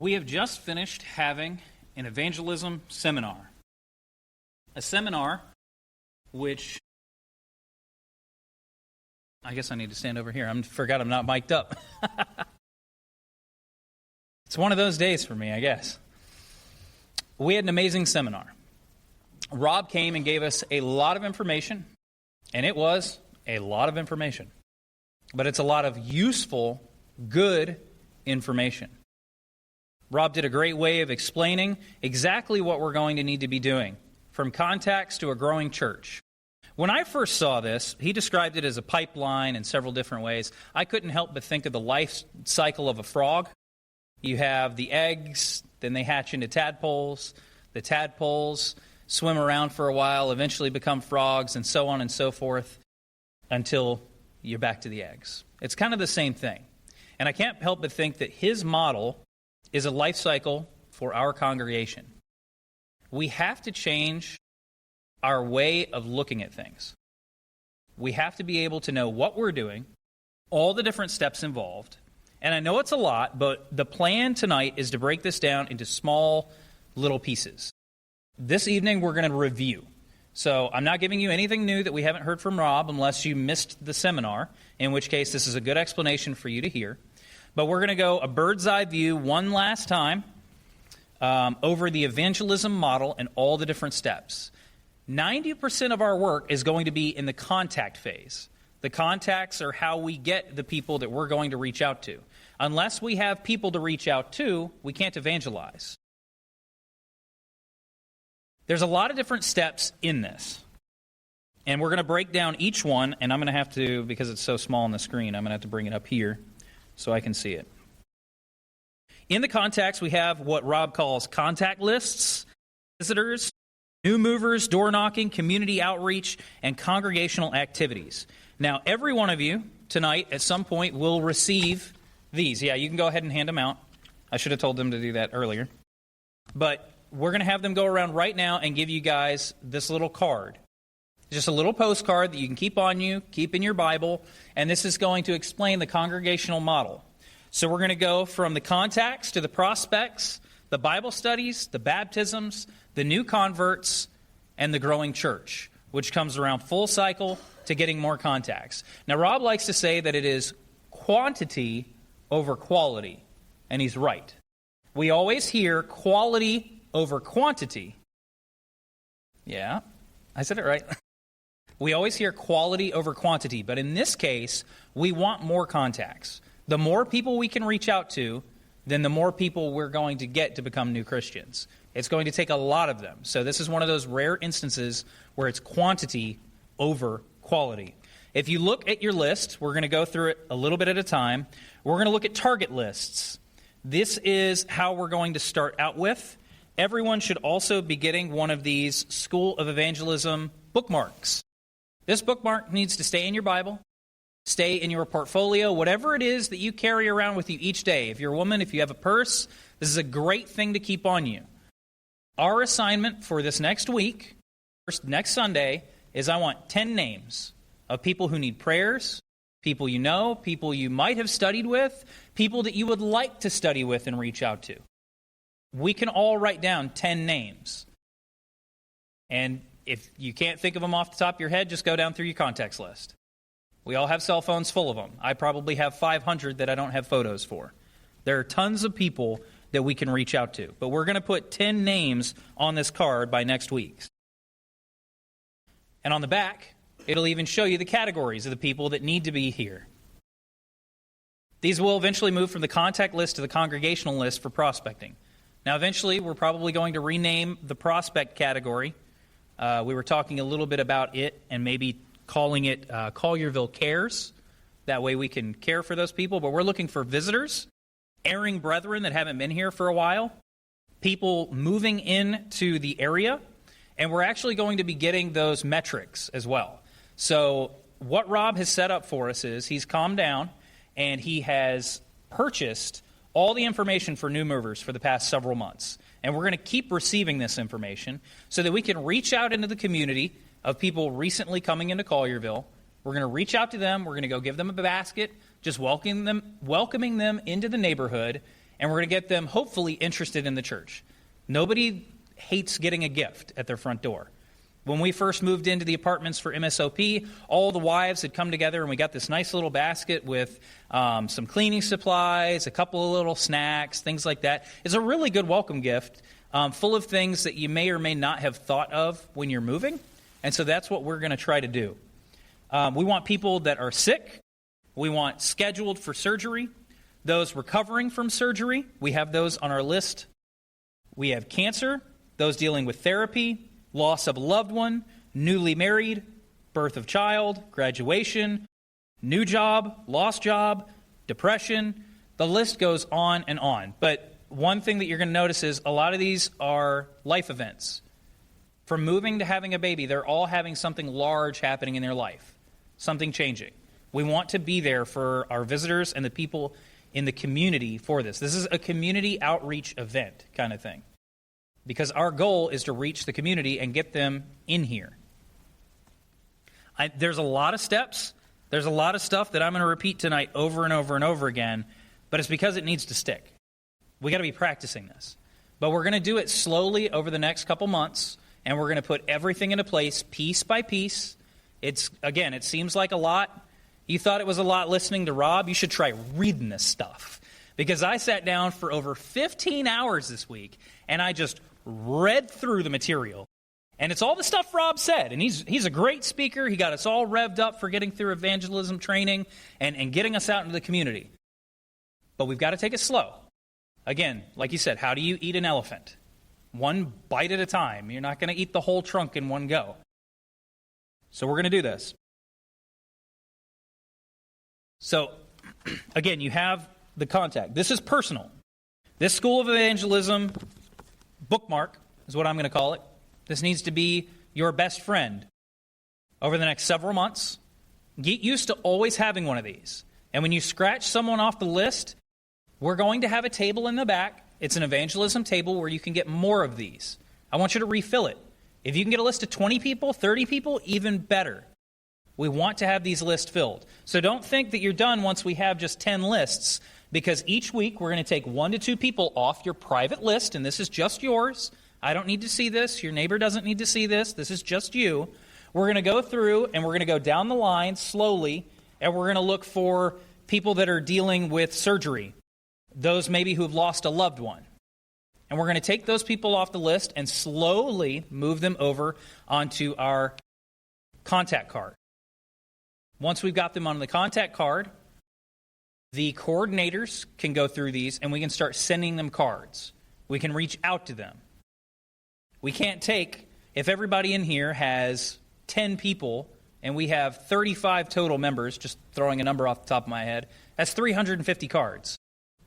We have just finished having an evangelism seminar. A seminar which, I guess I need to stand over here. I forgot I'm not mic'd up. It's one of those days for me, I guess. We had an amazing seminar. Rob came and gave us a lot of information, and it was a lot of information. But it's a lot of useful, good information. Rob did a great way of explaining exactly what we're going to need to be doing, from contacts to a growing church. When I first saw this, he described it as a pipeline in several different ways. I couldn't help but think of the life cycle of a frog. You have the eggs, then they hatch into tadpoles. The tadpoles swim around for a while, eventually become frogs, and so on and so forth, until you're back to the eggs. It's kind of the same thing. And I can't help but think that his model is a life cycle for our congregation. We have to change our way of looking at things. We have to be able to know what we're doing, all the different steps involved. And I know it's a lot, but the plan tonight is to break this down into small little pieces. This evening we're going to review. So I'm not giving you anything new that we haven't heard from Rob unless you missed the seminar, in which case this is a good explanation for you to hear. But we're going to go a bird's eye view one last time over the evangelism model and all the different steps. 90% of our work is going to be in the contact phase. The contacts are how we get the people that we're going to reach out to. Unless we have people to reach out to, we can't evangelize. There's a lot of different steps in this. And we're going to break down each one, and I'm going to have to, because it's so small on the screen, I'm going to have to bring it up here so I can see it. In the contacts, we have what Rob calls contact lists, visitors, new movers, door knocking, community outreach, and congregational activities. Now, every one of you tonight at some point will receive these. Yeah, you can go ahead and hand them out. I should have told them to do that earlier. But we're going to have them go around right now and give you guys this little card. Just a little postcard that you can keep on you, keep in your Bible, and this is going to explain the congregational model. So we're going to go from the contacts to the prospects, the Bible studies, the baptisms, the new converts, and the growing church, which comes around full cycle to getting more contacts. Now, Rob likes to say that it is quantity over quality, and he's right. We always hear quality over quantity. Yeah, I said it right. We always hear quality over quantity, but in this case, we want more contacts. The more people we can reach out to, then the more people we're going to get to become new Christians. It's going to take a lot of them. So this is one of those rare instances where it's quantity over quality. If you look at your list, we're going to go through it a little bit at a time. We're going to look at target lists. This is how we're going to start out with. Everyone should also be getting one of these School of Evangelism bookmarks. This bookmark needs to stay in your Bible, stay in your portfolio, whatever it is that you carry around with you each day. If you're a woman, if you have a purse, this is a great thing to keep on you. Our assignment for this next week, next Sunday, is I want 10 names of people who need prayers, people you know, people you might have studied with, people that you would like to study with and reach out to. We can all write down 10 names. And if you can't think of them off the top of your head, just go down through your contacts list. We all have cell phones full of them. I probably have 500 that I don't have photos for. There are tons of people that we can reach out to. But we're going to put 10 names on this card by next week. And on the back, it'll even show you the categories of the people that need to be here. These will eventually move from the contact list to the congregational list for prospecting. Now, eventually, we're probably going to rename the prospect category. We were talking a little bit about it and maybe calling it Collierville Cares. That way we can care for those people. But we're looking for visitors, erring brethren that haven't been here for a while, people moving into the area, and we're actually going to be getting those metrics as well. So what Rob has set up for us is he's calmed down and he has purchased all the information for new movers for the past several months. And we're going to keep receiving this information so that we can reach out into the community of people recently coming into Collierville. We're going to reach out to them. We're going to go give them a basket, just welcoming them into the neighborhood. and we're going to get them hopefully interested in the church. Nobody hates getting a gift at their front door. When we first moved into the apartments for MSOP, all the wives had come together and we got this nice little basket with some cleaning supplies, a couple of little snacks, things like that. It's a really good welcome gift, full of things that you may or may not have thought of when you're moving. And so that's what we're going to try to do. We want people that are sick. We want scheduled for surgery. Those recovering from surgery, we have those on our list. We have cancer, those dealing with therapy, loss of a loved one, newly married, birth of child, graduation, new job, lost job, depression. The list goes on and on. But one thing that you're going to notice is a lot of these are life events. From moving to having a baby, they're all having something large happening in their life, something changing. We want to be there for our visitors and the people in the community for this. This is a community outreach event kind of thing, because our goal is to reach the community and get them in here. There's a lot of steps. There's a lot of stuff that I'm going to repeat tonight over and over and over again, but it's because it needs to stick. We got to be practicing this. But we're going to do it slowly over the next couple months, and we're going to put everything into place piece by piece. It seems like a lot. You thought it was a lot listening to Rob? You should try reading this stuff. Because I sat down for over 15 hours this week, and I just read through the material. And it's all the stuff Rob said. And he's a great speaker. He got us all revved up for getting through evangelism training and getting us out into the community. But we've got to take it slow. Again, like you said, how do you eat an elephant? One bite at a time. You're not going to eat the whole trunk in one go. So we're going to do this. So, again, you have the contact. This is personal. This School of Evangelism bookmark is what I'm going to call it. This needs to be your best friend over the next several months. Get used to always having one of these. And when you scratch someone off the list, we're going to have a table in the back. It's an evangelism table where you can get more of these. I want you to refill it. If you can get a list of 20 people, 30 people, even better. We want to have these lists filled. So don't think that you're done once we have just 10 lists, because each week we're going to take 1 to 2 people off your private list, and this is just yours. I don't need to see this. Your neighbor doesn't need to see this. This is just you. We're going to go through, and we're going to go down the line slowly, and we're going to look for people that are dealing with surgery, those maybe who have lost a loved one. And we're going to take those people off the list and slowly move them over onto our contact card. Once we've got them on the contact card, the coordinators can go through these and we can start sending them cards. We can reach out to them. We can't take, if everybody in here has 10 people and we have 35 total members, just throwing a number off the top of my head, that's 350 cards.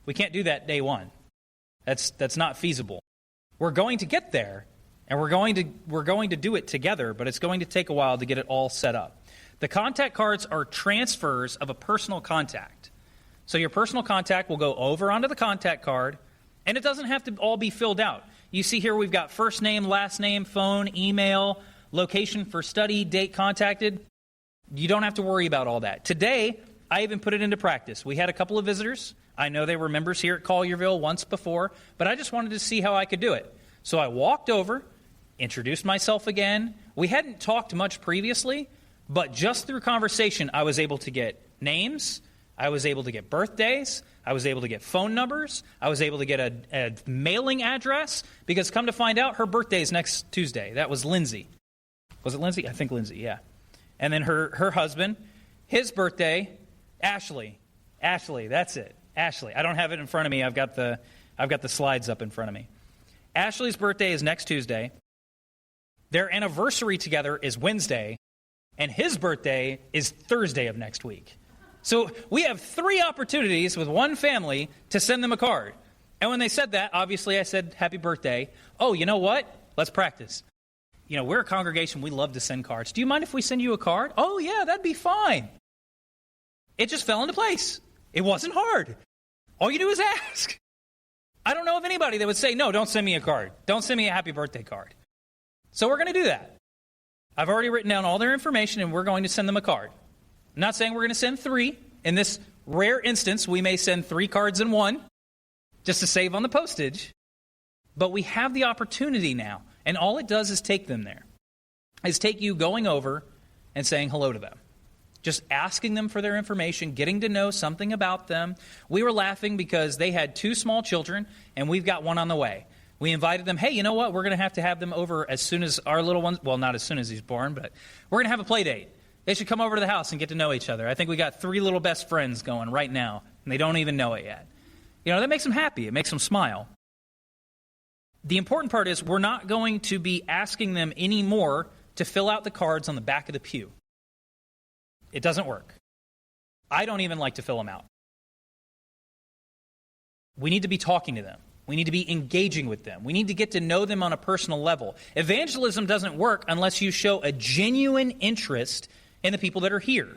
We can't do that day one. That's not feasible. We're going to get there, and we're going to do it together, but it's going to take a while to get it all set up. The contact cards are transfers of a personal contact. So your personal contact will go over onto the contact card, and it doesn't have to all be filled out. You see here we've got first name, last name, phone, email, location for study, date contacted. You don't have to worry about all that. Today, I even put it into practice. We had a couple of visitors. I know they were members here at Collierville once before, but I just wanted to see how I could do it. So I walked over, introduced myself again. We hadn't talked much previously, but just through conversation, I was able to get names, I was able to get birthdays, I was able to get phone numbers, I was able to get a mailing address, because come to find out, her birthday is next Tuesday. That was Lindsay. Was it Lindsay? I think Lindsay, yeah. And then her husband, his birthday, Ashley. Ashley, that's it. Ashley. I don't have it in front of me. I've got the slides up in front of me. Ashley's birthday is next Tuesday. Their anniversary together is Wednesday, and his birthday is Thursday of next week. So we have 3 opportunities with one family to send them a card. And when they said that, obviously I said, happy birthday. Oh, you know what? Let's practice. You know, we're a congregation. We love to send cards. Do you mind if we send you a card? Oh, yeah, that'd be fine. It just fell into place. It wasn't hard. All you do is ask. I don't know of anybody that would say, no, don't send me a card. Don't send me a happy birthday card. So we're going to do that. I've already written down all their information, and we're going to send them a card. I'm not saying we're going to send 3. In this rare instance, we may send 3 cards in one. just to save on the postage. But we have the opportunity now, and all it does is take them there. Is take you going over and saying hello to them. Just asking them for their information, getting to know something about them. We were laughing because they had 2 small children, and we've got one on the way. We invited them, hey, you know what? We're going to have them over as soon as our little ones, well, not as soon as he's born, but we're going to have a play date. They should come over to the house and get to know each other. I think we got 3 little best friends going right now, and they don't even know it yet. That makes them happy. It makes them smile. The important part is we're not going to be asking them anymore to fill out the cards on the back of the pew. It doesn't work. I don't even like to fill them out. We need to be talking to them. We need to be engaging with them. We need to get to know them on a personal level. Evangelism doesn't work unless you show a genuine interest in the people that are here.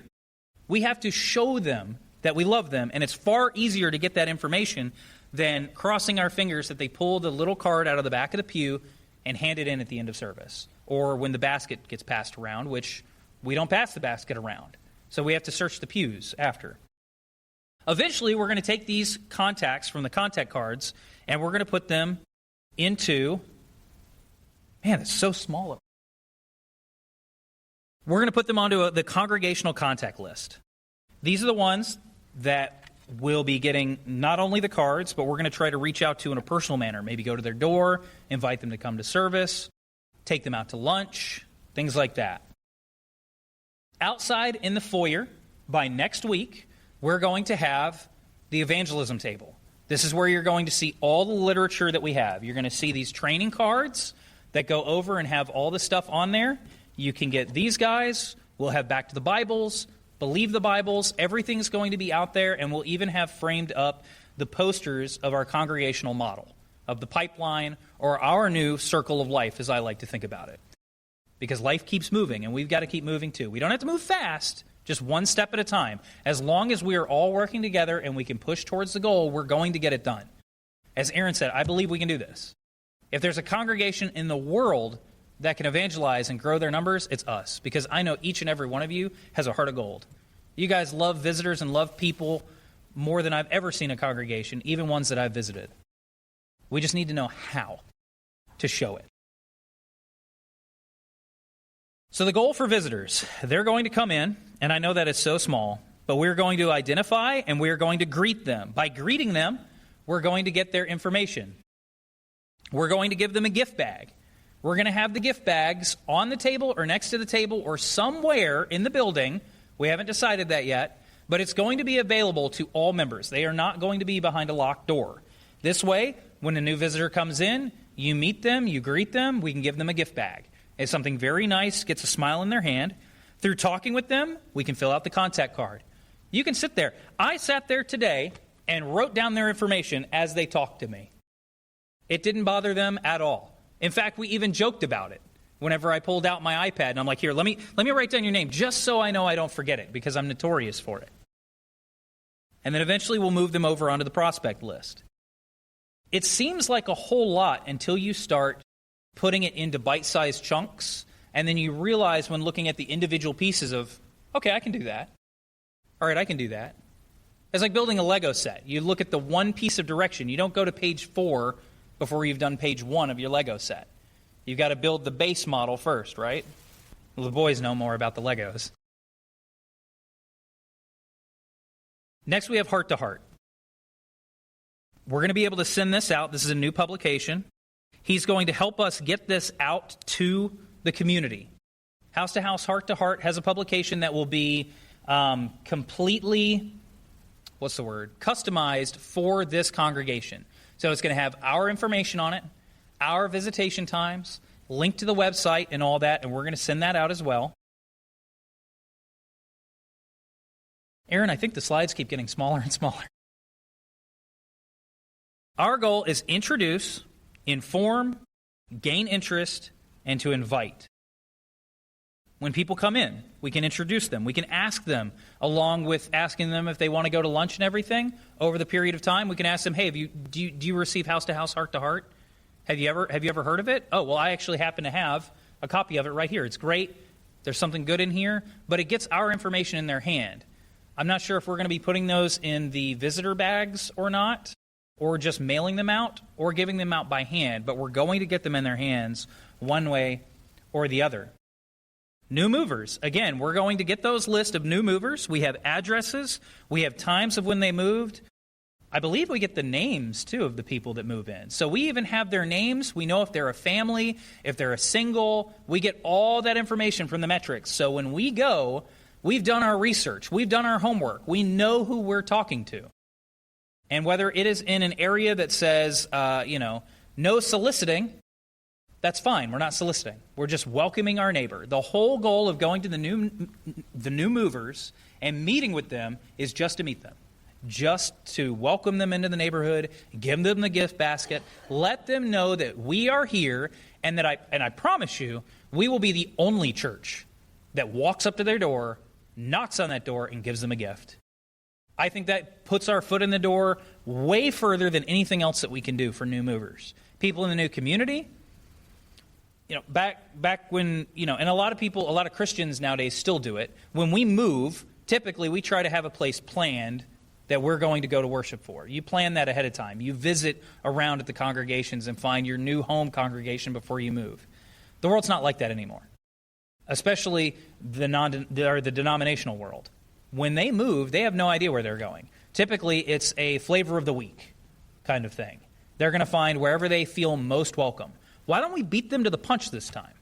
We have to show them that we love them, and it's far easier to get that information than crossing our fingers that they pull the little card out of the back of the pew and hand it in at the end of service, or when the basket gets passed around, which we don't pass the basket around. So we have to search the pews after. Eventually, we're going to take these contacts from the contact cards, and we're going to put them into, man, it's so small. We're going to put them onto the congregational contact list. These are the ones that will be getting not only the cards, but we're going to try to reach out to in a personal manner. Maybe go to their door, invite them to come to service, take them out to lunch, things like that. Outside in the foyer, by next week, we're going to have the evangelism table. This is where you're going to see all the literature that we have. You're going to see these training cards that go over and have all the stuff on there. You can get these guys. We'll have Back to the Bibles, Believe the Bibles. Everything's going to be out there, and we'll even have framed up the posters of our congregational model, of the pipeline, or our new circle of life, as I like to think about it. Because life keeps moving, and we've got to keep moving too. We don't have to move fast, just one step at a time. As long as we are all working together and we can push towards the goal, we're going to get it done. As Aaron said, I believe we can do this. If there's a congregation in the world that can evangelize and grow their numbers, it's us. Because I know each and every one of you has a heart of gold. You guys love visitors and love people more than I've ever seen a congregation, even ones that I've visited. We just need to know how to show it. So the goal for visitors, they're going to come in, and I know that it's so small, but we're going to identify and we're going to greet them. By greeting them, we're going to get their information. We're going to give them a gift bag. We're going to have the gift bags on the table or next to the table or somewhere in the building. We haven't decided that yet, but it's going to be available to all members. They are not going to be behind a locked door. This way, when a new visitor comes in, you meet them, you greet them, we can give them a gift bag. It's something very nice, gets a smile in their hand. Through talking with them, we can fill out the contact card. You can sit there. I sat there today and wrote down their information as they talked to me. It didn't bother them at all. In fact, we even joked about it. Whenever I pulled out my iPad and I'm like, here, let me write down your name just so I know I don't forget it, because I'm notorious for it. And then eventually we'll move them over onto the prospect list. It seems like a whole lot until you start putting it into bite-sized chunks, and then you realize when looking at the individual pieces of, okay, I can do that. All right, I can do that. It's like building a Lego set. You look at the one piece of direction. You don't go to page 4 before you've done page 1 of your Lego set. You've got to build the base model first, right? Well, the boys know more about the Legos. Next, we have Heart to Heart. We're going to be able to send this out. This is a new publication. He's going to help us get this out to the community. House to House, Heart to Heart has a publication that will be completely, customized for this congregation. So it's going to have our information on it, our visitation times, link to the website and all that, and we're going to send that out as well. Aaron, I think the slides keep getting smaller and smaller. Our goal is introduce, inform, gain interest, and to invite. When people come in, we can introduce them. We can ask them, along with asking them if they want to go to lunch and everything over the period of time. We can ask them, hey, do you receive House to House, Heart to Heart? Have you ever heard of it? Oh, well, I actually happen to have a copy of it right here. It's great. There's something good in here, but it gets our information in their hand. I'm not sure if we're going to be putting those in the visitor bags or not. or just mailing them out or giving them out by hand, but we're going to get them in their hands one way or the other. New movers. Again, we're going to get those lists of new movers. We have addresses. We have times of when they moved. I believe we get the names, too, of the people that move in. So we even have their names. We know if they're a family, if they're a single. We get all that information from the metrics. So when we go, we've done our research. We've done our homework. We know who we're talking to. And whether it is in an area that says, no soliciting, that's fine. We're not soliciting. We're just welcoming our neighbor. The whole goal of going to the new movers and meeting with them is just to meet them. Just to welcome them into the neighborhood, give them the gift basket, let them know that we are here, and that I promise you, we will be the only church that walks up to their door, knocks on that door, and gives them a gift. I think that puts our foot in the door way further than anything else that we can do for new movers. People in the new community, back when, and a lot of Christians nowadays still do it. When we move, typically we try to have a place planned that we're going to go to worship for. You plan that ahead of time. You visit around at the congregations and find your new home congregation before you move. The world's not like that anymore, especially the denominational world. When they move, they have no idea where they're going. Typically, it's a flavor of the week kind of thing. They're going to find wherever they feel most welcome. Why don't we beat them to the punch this time?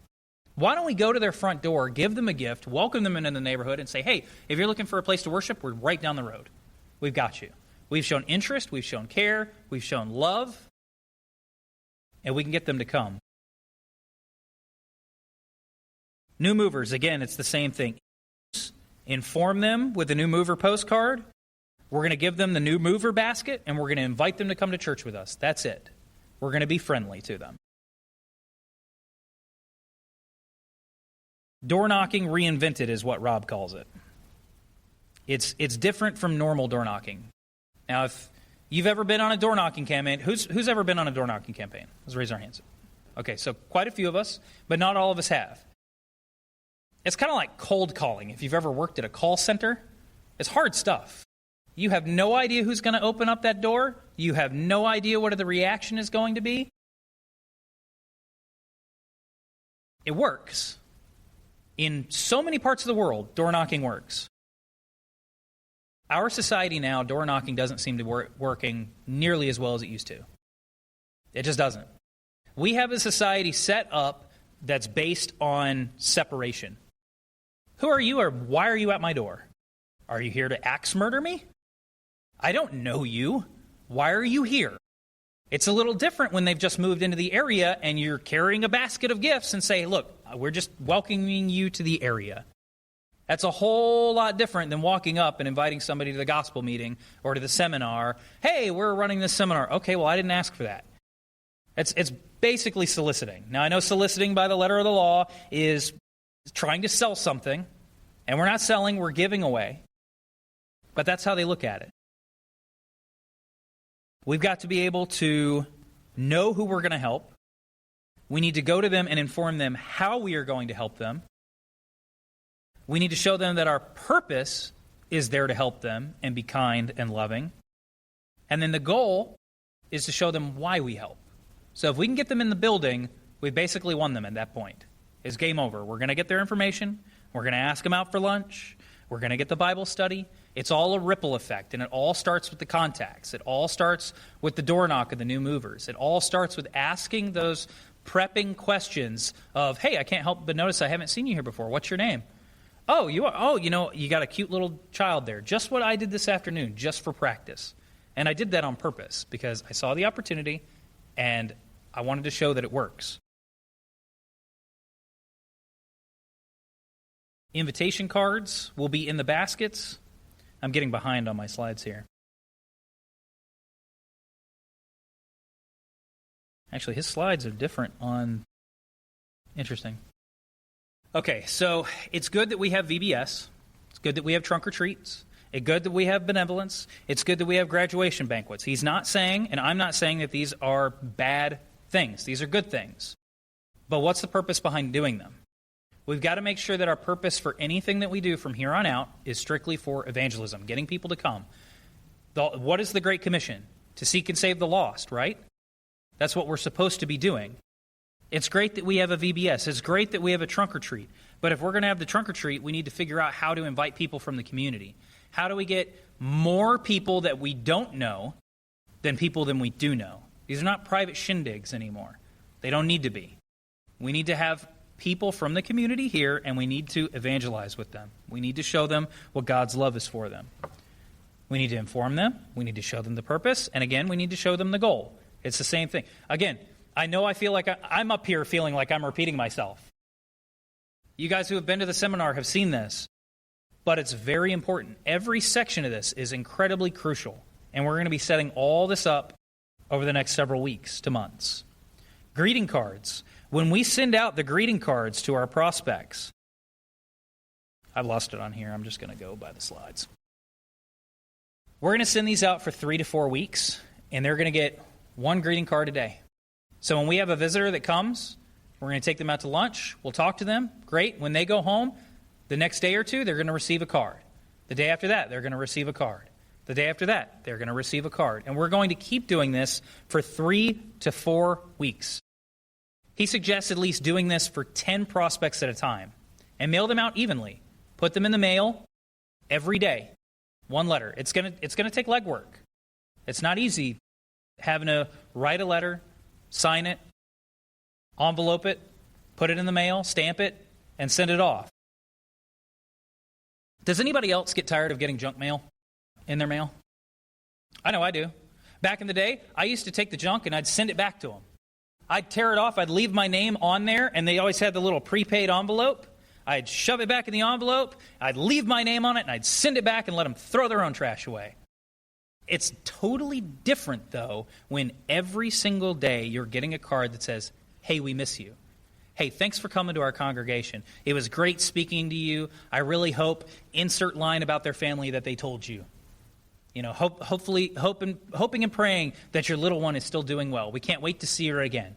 Why don't we go to their front door, give them a gift, welcome them into the neighborhood, and say, hey, if you're looking for a place to worship, we're right down the road. We've got you. We've shown interest, we've shown care, we've shown love, and we can get them to come. New movers, again, it's the same thing. Inform them with the new mover postcard. We're going to give them the new mover basket, and we're going to invite them to come to church with us. That's it. We're going to be friendly to them. Door knocking reinvented is what Rob calls it. It's different from normal door knocking. Now, if you've ever been on a door knocking campaign, who's ever been on a door knocking campaign? Let's raise our hands. Okay, so quite a few of us, but not all of us have. It's kind of like cold calling. If you've ever worked at a call center, it's hard stuff. You have no idea who's going to open up that door. You have no idea what the reaction is going to be. It works. In so many parts of the world, door knocking works. Our society now, door knocking doesn't seem to be working nearly as well as it used to. It just doesn't. We have a society set up that's based on separation. Who are you, or why are you at my door? Are you here to axe murder me? I don't know you. Why are you here? It's a little different when they've just moved into the area and you're carrying a basket of gifts and say, look, we're just welcoming you to the area. That's a whole lot different than walking up and inviting somebody to the gospel meeting or to the seminar. Hey, we're running this seminar. Okay, well, I didn't ask for that. It's basically soliciting. Now, I know soliciting by the letter of the law is trying to sell something, and we're not selling, we're giving away. But that's how they look at it. We've got to be able to know who we're going to help. We need to go to them and inform them how we are going to help them. We need to show them that our purpose is there to help them and be kind and loving. And then the goal is to show them why we help. So if we can get them in the building, we've basically won them at that point. It's game over. We're going to get their information. We're going to ask them out for lunch. We're going to get the Bible study. It's all a ripple effect, and it all starts with the contacts. It all starts with the door knock of the new movers. It all starts with asking those prepping questions of, hey, I can't help but notice I haven't seen you here before. What's your name? Oh, you are. Oh, you got a cute little child there. Just what I did this afternoon, just for practice. And I did that on purpose because I saw the opportunity and I wanted to show that it works. Invitation cards will be in the baskets. I'm getting behind on my slides here. Actually, his slides are different on... Interesting. Okay, so it's good that we have VBS. It's good that we have trunk or treats. It's good that we have benevolence. It's good that we have graduation banquets. He's not saying, and I'm not saying that these are bad things. These are good things. But what's the purpose behind doing them? We've got to make sure that our purpose for anything that we do from here on out is strictly for evangelism, getting people to come. What is the Great Commission? to seek and save the lost, right? That's what we're supposed to be doing. It's great that we have a VBS. It's great that we have a trunk or treat. But if we're going to have the trunk or treat, we need to figure out how to invite people from the community. How do we get more people that we don't know than people than we do know? These are not private shindigs anymore. They don't need to be. We need to have people from the community here, and we need to evangelize with them. We need to show them what God's love is for them. We need to inform them. We need to show them the purpose. And again, we need to show them the goal. It's the same thing. Again, I know I feel like I'm up here feeling like I'm repeating myself. You guys who have been to the seminar have seen this. But it's very important. Every section of this is incredibly crucial. And we're going to be setting all this up over the next several weeks to months. Greeting cards. When we send out the greeting cards to our prospects, I've lost it on here. I'm just going to go by the slides. We're going to send these out for 3 to 4 weeks, and they're going to get one greeting card a day. So when we have a visitor that comes, we're going to take them out to lunch. We'll talk to them. Great. When they go home, the next day or two, they're going to receive a card. The day after that, they're going to receive a card. The day after that, they're going to receive a card. And we're going to keep doing this for 3 to 4 weeks. He suggests at least doing this for 10 prospects at a time and mail them out evenly. Put them in the mail every day. One letter. It's going to take legwork. It's not easy having to write a letter, sign it, envelope it, put it in the mail, stamp it, and send it off. Does anybody else get tired of getting junk mail in their mail? I know I do. Back in the day, I used to take the junk and I'd send it back to them. I'd tear it off, I'd leave my name on there, and they always had the little prepaid envelope. I'd shove it back in the envelope, I'd leave my name on it, and I'd send it back and let them throw their own trash away. It's totally different, though, when every single day you're getting a card that says, hey, we miss you. Hey, thanks for coming to our congregation. It was great speaking to you. I really hope, insert line about their family that they told you. You know, hoping and praying that your little one is still doing well. We can't wait to see her again.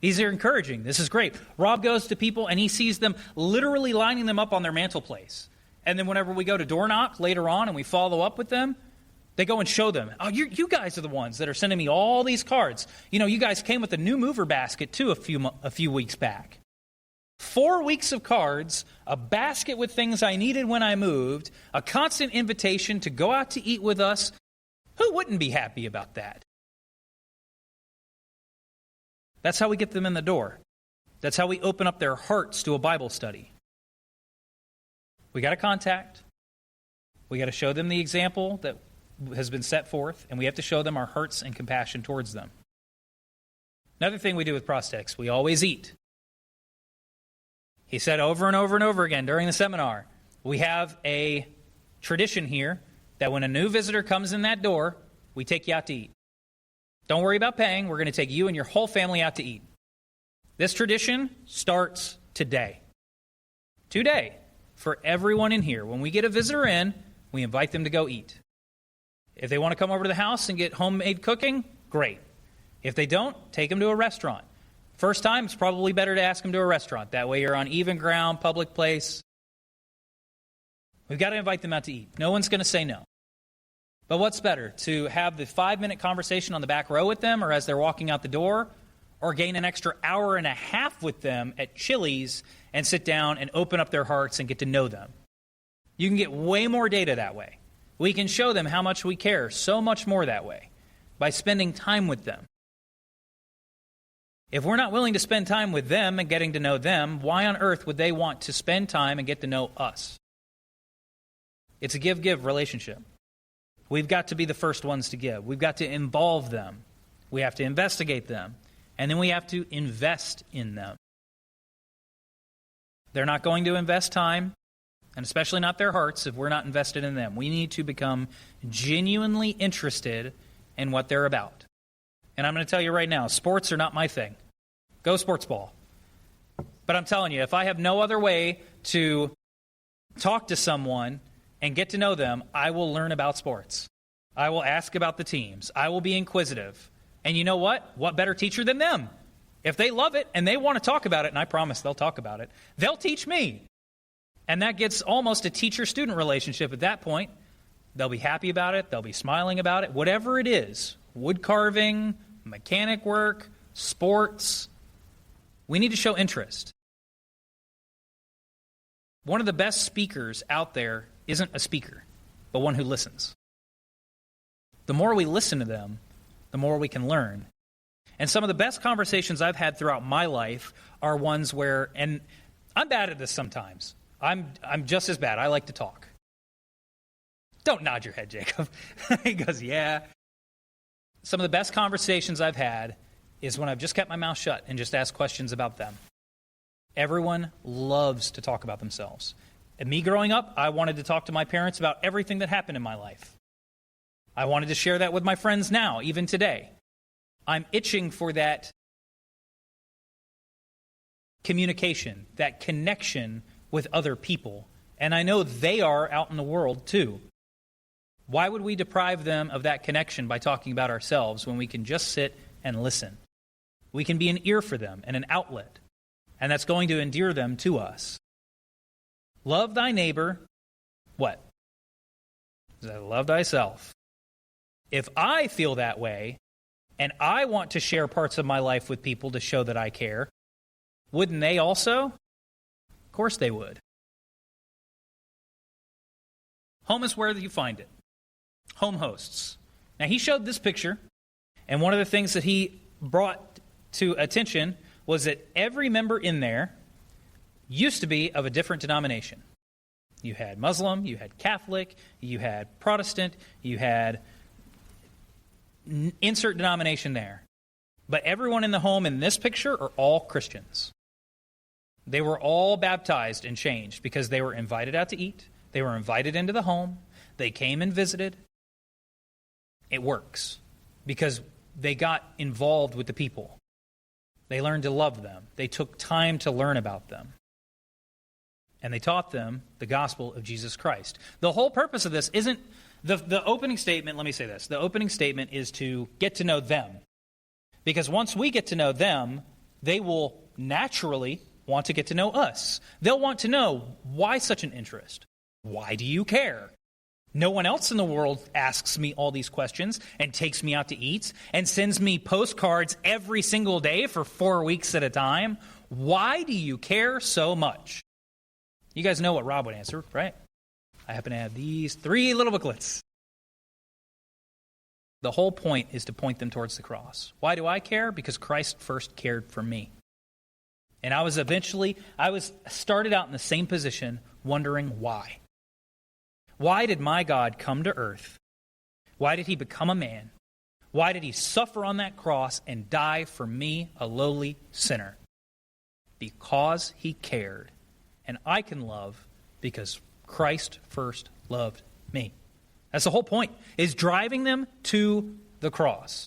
These are encouraging. This is great. Rob goes to people and he sees them literally lining them up on their mantelpiece. And then whenever we go to door knock later on and we follow up with them, they go and show them, oh, you guys are the ones that are sending me all these cards. You know, you guys came with a new mover basket too a few weeks back. 4 weeks of cards, a basket with things I needed when I moved, a constant invitation to go out to eat with us. Who wouldn't be happy about that? That's how we get them in the door. That's how we open up their hearts to a Bible study. We got to contact. We got to show them the example that has been set forth, and we have to show them our hearts and compassion towards them. Another thing we do with prospects, we always eat. He said over and over and over again during the seminar, we have a tradition here that when a new visitor comes in that door, we take you out to eat. Don't worry about paying. We're going to take you and your whole family out to eat. This tradition starts today. Today, for everyone in here. When we get a visitor in, we invite them to go eat. If they want to come over to the house and get homemade cooking, great. If they don't, take them to a restaurant. First time, it's probably better to ask them to a restaurant. That way you're on even ground, public place. We've got to invite them out to eat. No one's going to say no. But what's better, to have the 5-minute conversation on the back row with them or as they're walking out the door, or gain an extra hour and a half with them at Chili's and sit down and open up their hearts and get to know them? You can get way more data that way. We can show them how much we care so much more that way by spending time with them. If we're not willing to spend time with them and getting to know them, why on earth would they want to spend time and get to know us? It's a give-give relationship. We've got to be the first ones to give. We've got to involve them. We have to investigate them. And then we have to invest in them. They're not going to invest time, and especially not their hearts, if we're not invested in them. We need to become genuinely interested in what they're about. And I'm going to tell you right now, sports are not my thing. Go sports ball. But I'm telling you, if I have no other way to talk to someone and get to know them, I will learn about sports. I will ask about the teams. I will be inquisitive. And you know what? What better teacher than them? If they love it and they want to talk about it, and I promise they'll talk about it, they'll teach me. And that gets almost a teacher-student relationship at that point. They'll be happy about it. They'll be smiling about it. Whatever it is, wood carving, mechanic work, sports. We need to show interest. One of the best speakers out there isn't a speaker, but one who listens. The more we listen to them, the more we can learn. And some of the best conversations I've had throughout my life are ones where, and I'm bad at this sometimes. I'm just as bad. I like to talk. Don't nod your head, Jacob. He goes, yeah. Some of the best conversations I've had is when I've just kept my mouth shut and just asked questions about them. Everyone loves to talk about themselves. And me growing up, I wanted to talk to my parents about everything that happened in my life. I wanted to share that with my friends now, even today. I'm itching for that communication, that connection with other people. And I know they are out in the world too. Why would we deprive them of that connection by talking about ourselves when we can just sit and listen? We can be an ear for them and an outlet. And that's going to endear them to us. Love thy neighbor, what? Love thyself. If I feel that way, and I want to share parts of my life with people to show that I care, wouldn't they also? Of course they would. Home is where you find it. Home hosts. Now, he showed this picture, and one of the things that he brought to attention was that every member in there used to be of a different denomination. You had Muslim, you had Catholic, you had Protestant, you had insert denomination there. But everyone in the home in this picture are all Christians. They were all baptized and changed because they were invited out to eat. They were invited into the home. They came and visited. It works because they got involved with the people. They learned to love them. They took time to learn about them. And they taught them the gospel of Jesus Christ. The whole purpose of this isn't the opening statement. Let me say this. The opening statement is to get to know them. Because once we get to know them, they will naturally want to get to know us. They'll want to know, why such an interest? Why do you care? No one else in the world asks me all these questions and takes me out to eat and sends me postcards every single day for 4 weeks at a time. Why do you care so much? You guys know what Rob would answer, right? I happen to have these 3 little booklets. The whole point is to point them towards the cross. Why do I care? Because Christ first cared for me. And I was started out in the same position, wondering why. Why did my God come to earth? Why did he become a man? Why did he suffer on that cross and die for me, a lowly sinner? Because he cared. And I can love because Christ first loved me. That's the whole point, is driving them to the cross.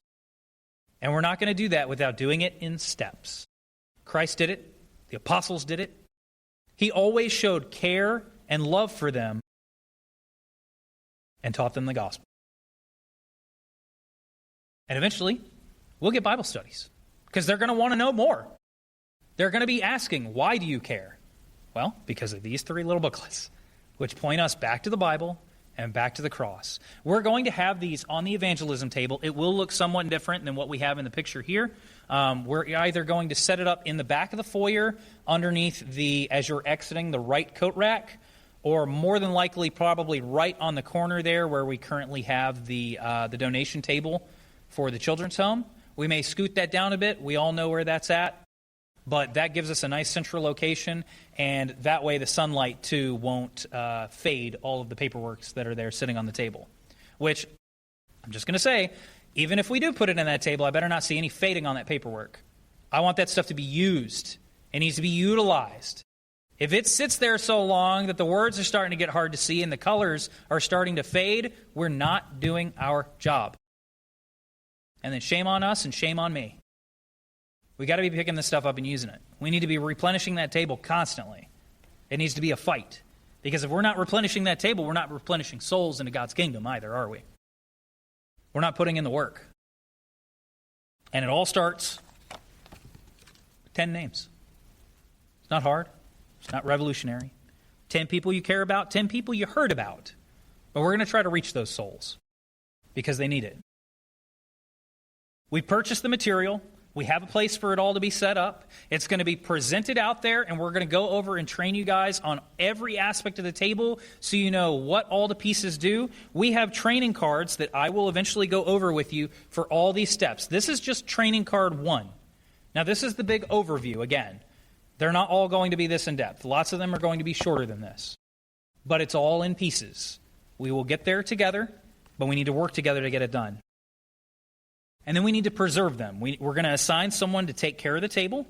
And we're not going to do that without doing it in steps. Christ did it. The apostles did it. He always showed care and love for them and taught them the gospel. And eventually, we'll get Bible studies because they're going to want to know more. They're going to be asking, why do you care? Well, because of these 3 little booklets, which point us back to the Bible and back to the cross. We're going to have these on the evangelism table. It will look somewhat different than what we have in the picture here. We're either going to set it up in the back of the foyer underneath as you're exiting the right coat rack, or more than likely probably right on the corner there where we currently have the donation table for the children's home. We may scoot that down a bit. We all know where that's at. But that gives us a nice central location, and that way the sunlight, too, won't fade all of the paperworks that are there sitting on the table. Which, I'm just going to say, even if we do put it in that table, I better not see any fading on that paperwork. I want that stuff to be used. It needs to be utilized. If it sits there so long that the words are starting to get hard to see and the colors are starting to fade, we're not doing our job. And then shame on us and shame on me. We got to be picking this stuff up and using it. We need to be replenishing that table constantly. It needs to be a fight. Because if we're not replenishing that table, we're not replenishing souls into God's kingdom either, are we? We're not putting in the work. And it all starts with 10 names. It's not hard. It's not revolutionary. 10 people you care about, 10 people you heard about. But we're going to try to reach those souls because they need it. We purchased the material. We have a place for it all to be set up. It's going to be presented out there, and we're going to go over and train you guys on every aspect of the table so you know what all the pieces do. We have training cards that I will eventually go over with you for all these steps. This is just training card 1. Now, this is the big overview again. They're not all going to be this in-depth. Lots of them are going to be shorter than this. But it's all in pieces. We will get there together, but we need to work together to get it done. And then we need to preserve them. We're going to assign someone to take care of the table.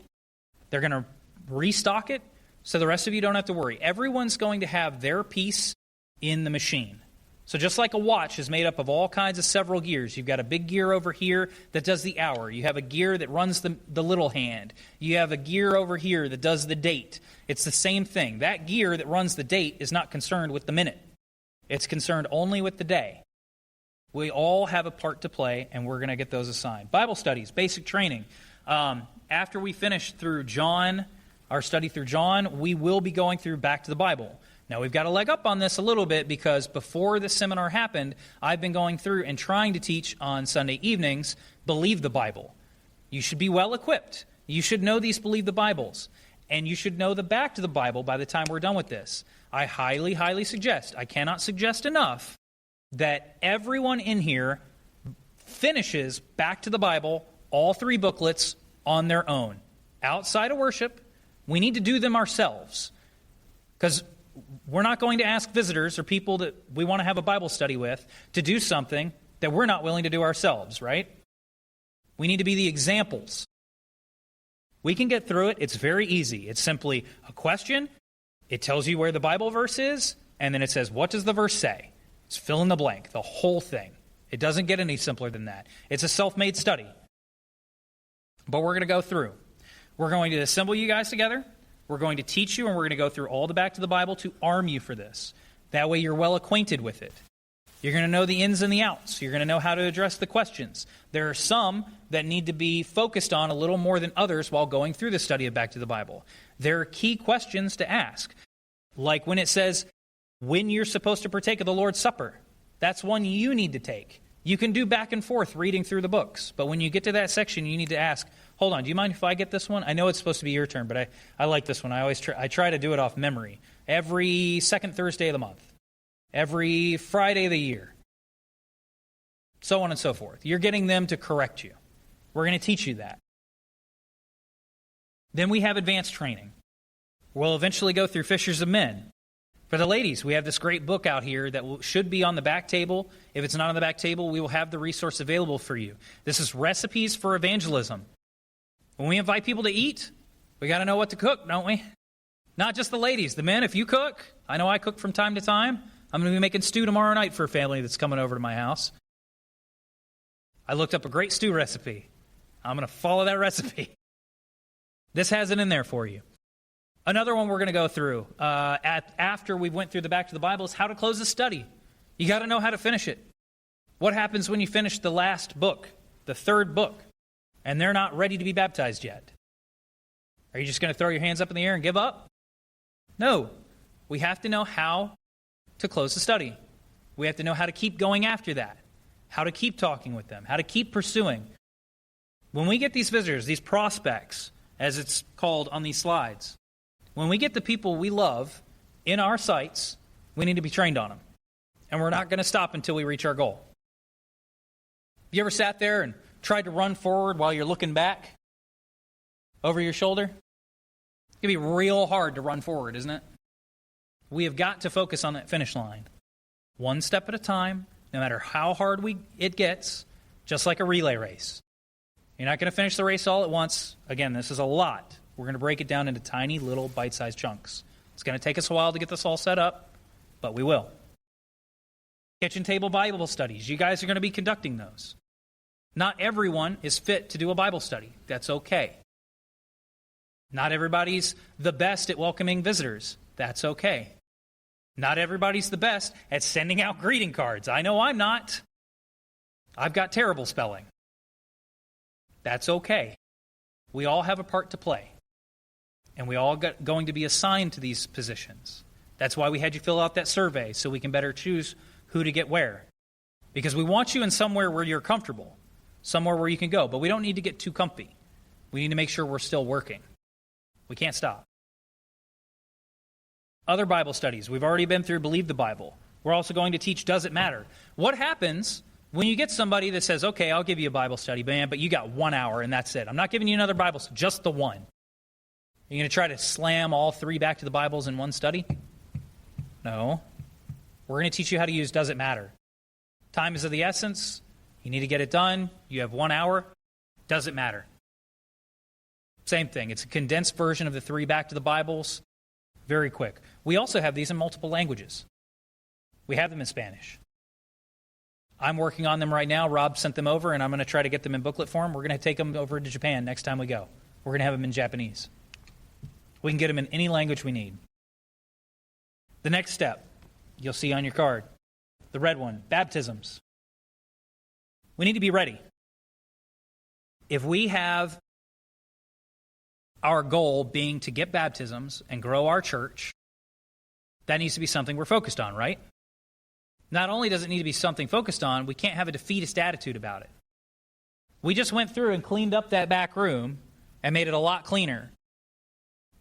They're going to restock it, so the rest of you don't have to worry. Everyone's going to have their piece in the machine. So just like a watch is made up of all kinds of several gears, you've got a big gear over here that does the hour. You have a gear that runs the little hand. You have a gear over here that does the date. It's the same thing. That gear that runs the date is not concerned with the minute. It's concerned only with the day. We all have a part to play, and we're going to get those assigned. Bible studies, basic training. After we finish through John, our study through John, we will be going through back to the Bible. Now, we've got a leg up on this a little bit because before this seminar happened, I've been going through and trying to teach on Sunday evenings, Believe the Bible. You should be well equipped. You should know these Believe the Bibles. And you should know the back to the Bible by the time we're done with this. I highly, highly suggest, I cannot suggest enough, that everyone in here finishes back to the Bible, all 3 booklets, on their own. Outside of worship, we need to do them ourselves. Because we're not going to ask visitors or people that we want to have a Bible study with to do something that we're not willing to do ourselves, right? We need to be the examples. We can get through it. It's very easy. It's simply a question. It tells you where the Bible verse is, and then it says, what does the verse say? It's fill in the blank, the whole thing. It doesn't get any simpler than that. It's a self-made study. But we're going to go through. We're going to assemble you guys together. We're going to teach you, and we're going to go through all the back to the Bible to arm you for this. That way you're well acquainted with it. You're going to know the ins and the outs. You're going to know how to address the questions. There are some that need to be focused on a little more than others while going through the study of back to the Bible. There are key questions to ask. Like when it says, when you're supposed to partake of the Lord's Supper. That's one you need to take. You can do back and forth reading through the books, but when you get to that section, you need to ask, hold on, do you mind if I get this one? I know it's supposed to be your turn, but I like this one. I try to do it off memory. Every second Thursday of the month. Every Friday of the year. So on and so forth. You're getting them to correct you. We're going to teach you that. Then we have advanced training. We'll eventually go through Fishers of Men. For the ladies, we have this great book out here that should be on the back table. If it's not on the back table, we will have the resource available for you. This is Recipes for Evangelism. When we invite people to eat, we got to know what to cook, don't we? Not just the ladies. The men, if you cook, I know I cook from time to time. I'm going to be making stew tomorrow night for a family that's coming over to my house. I looked up a great stew recipe. I'm going to follow that recipe. This has it in there for you. Another one we're going to go through after we went through the back to the Bible is how to close a study. You got to know how to finish it. What happens when you finish the last book, the 3rd book, and they're not ready to be baptized yet? Are you just going to throw your hands up in the air and give up? No. We have to know how to close the study. We have to know how to keep going after that, how to keep talking with them, how to keep pursuing. When we get these visitors, these prospects, as it's called on these slides, when we get the people we love in our sights, we need to be trained on them. And we're not going to stop until we reach our goal. You ever sat there and tried to run forward while you're looking back over your shoulder? It can be real hard to run forward, isn't it? We have got to focus on that finish line. One step at a time, no matter how hard it gets, just like a relay race. You're not going to finish the race all at once. Again, this is a lot. We're going to break it down into tiny little bite-sized chunks. It's going to take us a while to get this all set up, but we will. Kitchen table Bible studies. You guys are going to be conducting those. Not everyone is fit to do a Bible study. That's okay. Not everybody's the best at welcoming visitors. That's okay. Not everybody's the best at sending out greeting cards. I know I'm not. I've got terrible spelling. That's okay. We all have a part to play. And we all going to be assigned to these positions. That's why we had you fill out that survey, so we can better choose who to get where. Because we want you in somewhere where you're comfortable. somewhere where you can go. But we don't need to get too comfy. We need to make sure we're still working. We can't stop. Other Bible studies. We've already been through Believe the Bible. We're also going to teach Does It Matter? What happens when you get somebody that says, okay, I'll give you a Bible study, man, but you got 1 hour and that's it. I'm not giving you another Bible study, just the one. Are you going to try to slam all 3 back to the Bibles in one study? No. We're going to teach you how to use Does It Matter? Time is of the essence. You need to get it done. You have 1 hour. Does it matter? Same thing. It's a condensed version of the 3 back to the Bibles. Very quick. We also have these in multiple languages. We have them in Spanish. I'm working on them right now. Rob sent them over, and I'm going to try to get them in booklet form. We're going to take them over to Japan next time we go. We're going to have them in Japanese. We can get them in any language we need. The next step, you'll see on your card, the red one, baptisms. We need to be ready. If we have our goal being to get baptisms and grow our church, that needs to be something we're focused on, right? Not only does it need to be something focused on, we can't have a defeatist attitude about it. We just went through and cleaned up that back room and made it a lot cleaner.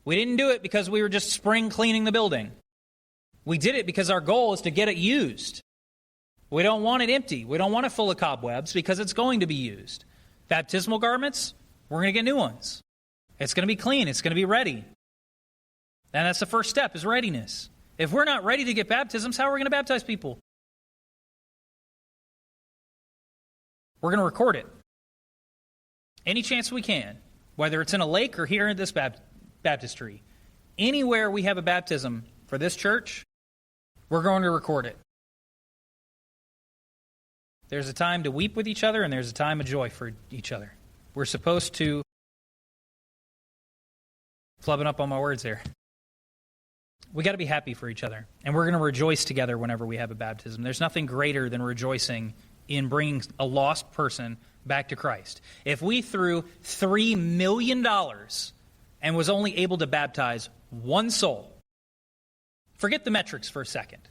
We didn't do it because we were just spring cleaning the building. We did it because our goal is to get it used. We don't want it empty. We don't want it full of cobwebs because it's going to be used. Baptismal garments, we're going to get new ones. It's going to be clean. It's going to be ready. And that's the first step, is readiness. If we're not ready to get baptisms, how are we going to baptize people? We're going to record it. Any chance we can, whether it's in a lake or here in this baptistry. Anywhere we have a baptism for this church, we're going to record it. There's a time to weep with each other, and there's a time of joy for each other. We're supposed to... Flubbing up on my words there. We got to be happy for each other, and we're going to rejoice together whenever we have a baptism. There's nothing greater than rejoicing in bringing a lost person back to Christ. If we threw $3 million and was only able to baptize one soul, forget the metrics for a second.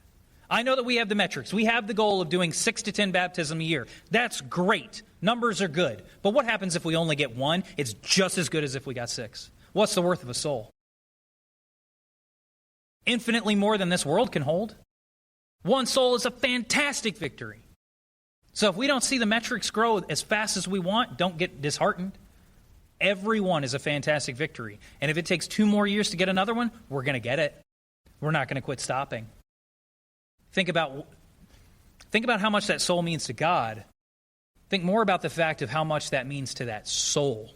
I know that we have the metrics. We have the goal of doing 6 to 10 baptisms a year. That's great. Numbers are good. But what happens if we only get 1? It's just as good as if we got 6. What's the worth of a soul? Infinitely more than this world can hold. 1 soul is a fantastic victory. So if we don't see the metrics grow as fast as we want, don't get disheartened. Every one is a fantastic victory. And if it takes 2 more years to get another one, we're going to get it. We're not going to quit stopping. Think about how much that soul means to God. Think more about the fact of how much that means to that soul.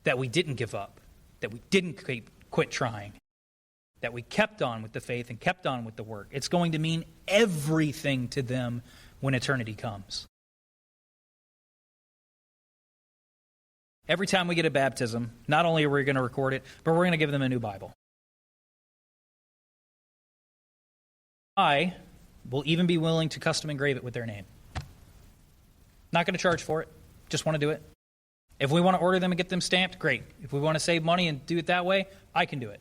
That we didn't give up. That we didn't quit trying. That we kept on with the faith and kept on with the work. It's going to mean everything to them when eternity comes. Every time we get a baptism, not only are we going to record it, but we're going to give them a new Bible. I will even be willing to custom engrave it with their name. Not going to charge for it. Just want to do it. If we want to order them and get them stamped, great. If we want to save money and do it that way, I can do it.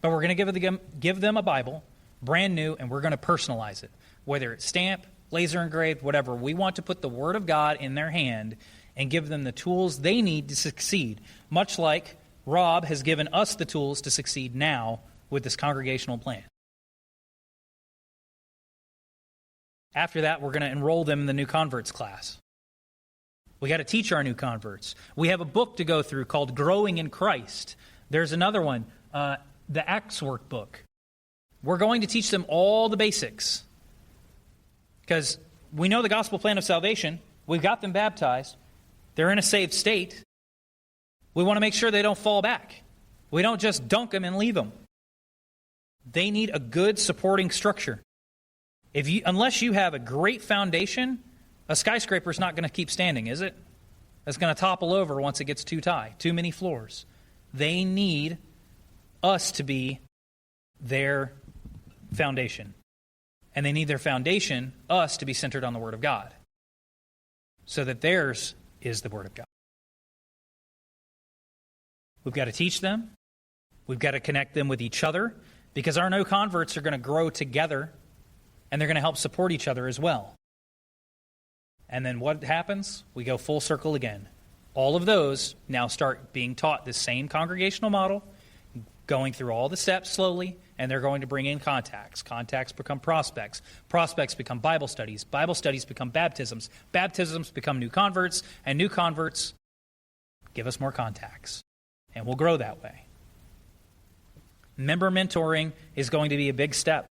But we're going to give them a Bible, brand new, and we're going to personalize it. Whether it's stamped, laser engraved, whatever. We want to put the Word of God in their hand and give them the tools they need to succeed, much like Rob has given us the tools to succeed now with this congregational plan. After that, we're going to enroll them in the new converts class. We got to teach our new converts. We have a book to go through called Growing in Christ. There's another one, the Acts Workbook. We're going to teach them all the basics. Because we know the gospel plan of salvation. We've got them baptized. They're in a saved state. We want to make sure they don't fall back. We don't just dunk them and leave them. They need a good supporting structure. Unless you have a great foundation, a skyscraper's not going to keep standing, is it? It's going to topple over once it gets too high, too many floors. They need us to be their foundation. And they need their foundation, us, to be centered on the Word of God. So that theirs is the Word of God. We've got to teach them. We've got to connect them with each other. Because our new converts are going to grow together. And they're going to help support each other as well. And then what happens? We go full circle again. All of those now start being taught the same congregational model, going through all the steps slowly, and they're going to bring in contacts. Contacts become prospects. Prospects become Bible studies. Bible studies become baptisms. Baptisms become new converts, and new converts give us more contacts. And we'll grow that way. Member mentoring is going to be a big step.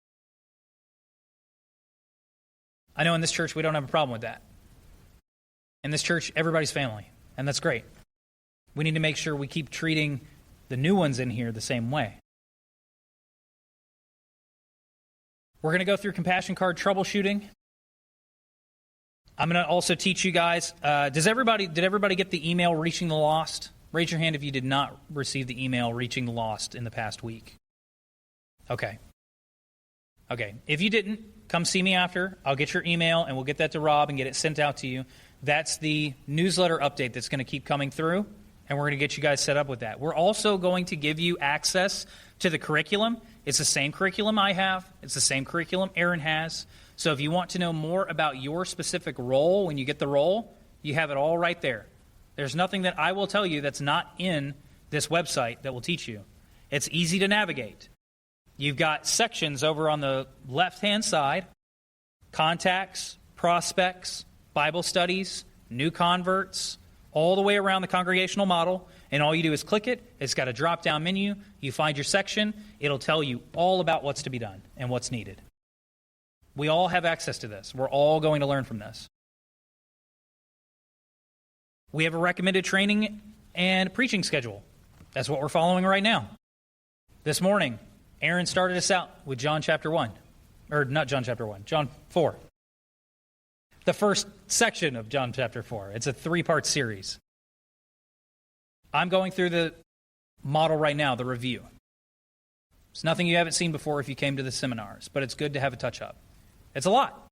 I know in this church we don't have a problem with that. In this church, everybody's family, and that's great. We need to make sure we keep treating the new ones in here the same way. We're going to go through compassion card troubleshooting. I'm going to also teach you guys, did everybody get the email Reaching the Lost? Raise your hand if you did not receive the email Reaching the Lost in the past week. Okay. If you didn't, come see me after. I'll get your email, and we'll get that to Rob and get it sent out to you. That's the newsletter update that's going to keep coming through, and we're going to get you guys set up with that. We're also going to give you access to the curriculum. It's the same curriculum I have. It's the same curriculum Aaron has. So if you want to know more about your specific role when you get the role, you have it all right there. There's nothing that I will tell you that's not in this website that will teach you. It's easy to navigate. You've got sections over on the left-hand side, contacts, prospects, Bible studies, new converts, all the way around the congregational model, and all you do is click it. It's got a drop-down menu. You find your section. It'll tell you all about what's to be done and what's needed. We all have access to this. We're all going to learn from this. We have a recommended training and preaching schedule. That's what we're following right now. This morning, Aaron started us out with John chapter 1. Or not John chapter 1, John 4. The first section of John chapter 4. It's a 3-part series. I'm going through the model right now, the review. It's nothing you haven't seen before if you came to the seminars, but it's good to have a touch-up. It's a lot.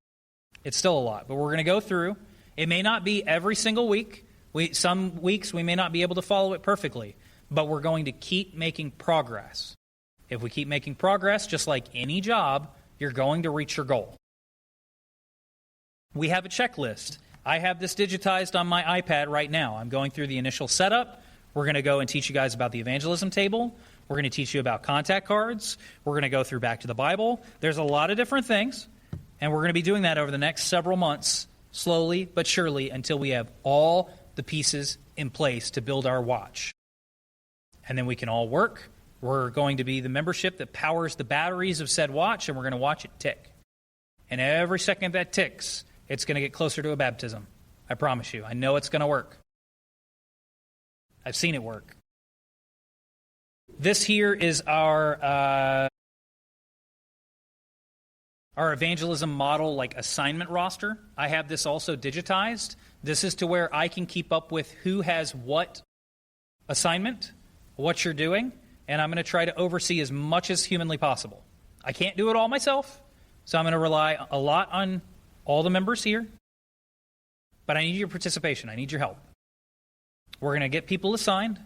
It's still a lot, but we're going to go through. It may not be every single week. Some weeks we may not be able to follow it perfectly, but we're going to keep making progress. If we keep making progress, just like any job, you're going to reach your goal. We have a checklist. I have this digitized on my iPad right now. I'm going through the initial setup. We're going to go and teach you guys about the evangelism table. We're going to teach you about contact cards. We're going to go through back to the Bible. There's a lot of different things, and we're going to be doing that over the next several months, slowly but surely, until we have all the pieces in place to build our watch. And then we can all work. We're going to be the membership that powers the batteries of said watch, and we're going to watch it tick. And every second that ticks, it's going to get closer to a baptism. I promise you. I know it's going to work. I've seen it work. This here is our evangelism model, like assignment roster. I have this also digitized. This is to where I can keep up with who has what assignment, what you're doing, and I'm going to try to oversee as much as humanly possible. I can't do it all myself, so I'm going to rely a lot on all the members here, but I need your participation. I need your help. We're going to get people assigned.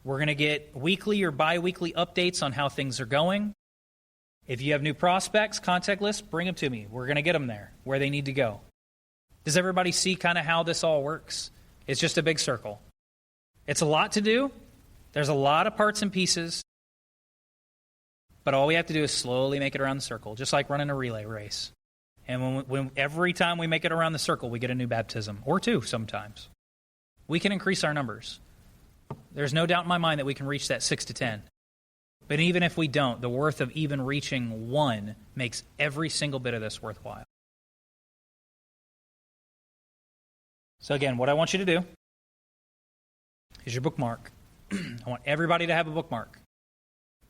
We're going to get weekly or bi-weekly updates on how things are going. If you have new prospects, contact lists, bring them to me. We're going to get them there, where they need to go. Does everybody see kind of how this all works? It's just a big circle. It's a lot to do. There's a lot of parts and pieces. But all we have to do is slowly make it around the circle, just like running a relay race. And when every time we make it around the circle, we get a new baptism, or two sometimes. We can increase our numbers. There's no doubt in my mind that we can reach that 6 to 10. But even if we don't, the worth of even reaching 1 makes every single bit of this worthwhile. So again, what I want you to do is your bookmark. I want everybody to have a bookmark.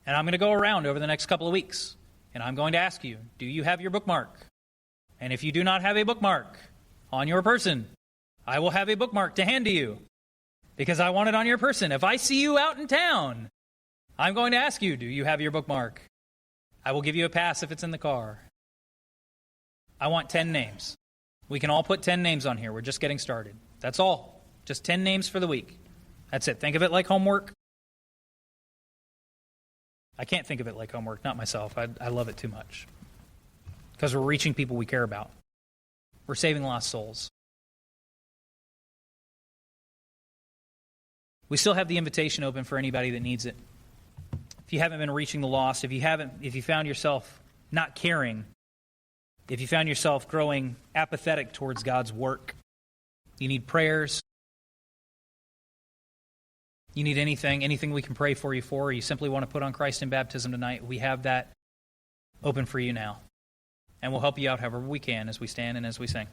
And I'm going to go around over the next couple of weeks, and I'm going to ask you, do you have your bookmark? And if you do not have a bookmark on your person, I will have a bookmark to hand to you, because I want it on your person. If I see you out in town, I'm going to ask you, do you have your bookmark? I will give you a pass if it's in the car. I want 10 names. We can all put 10 names on here. We're just getting started. That's all. Just 10 names for the week. That's it. Think of it like homework. I can't think of it like homework, not myself. I love it too much. Because we're reaching people we care about. We're saving lost souls. We still have the invitation open for anybody that needs it. If you haven't been reaching the lost, if you found yourself not caring, if you found yourself growing apathetic towards God's work, you need prayers, you need anything we can pray for you for, or you simply want to put on Christ in baptism tonight, we have that open for you now. And we'll help you out however we can as we stand and as we sing.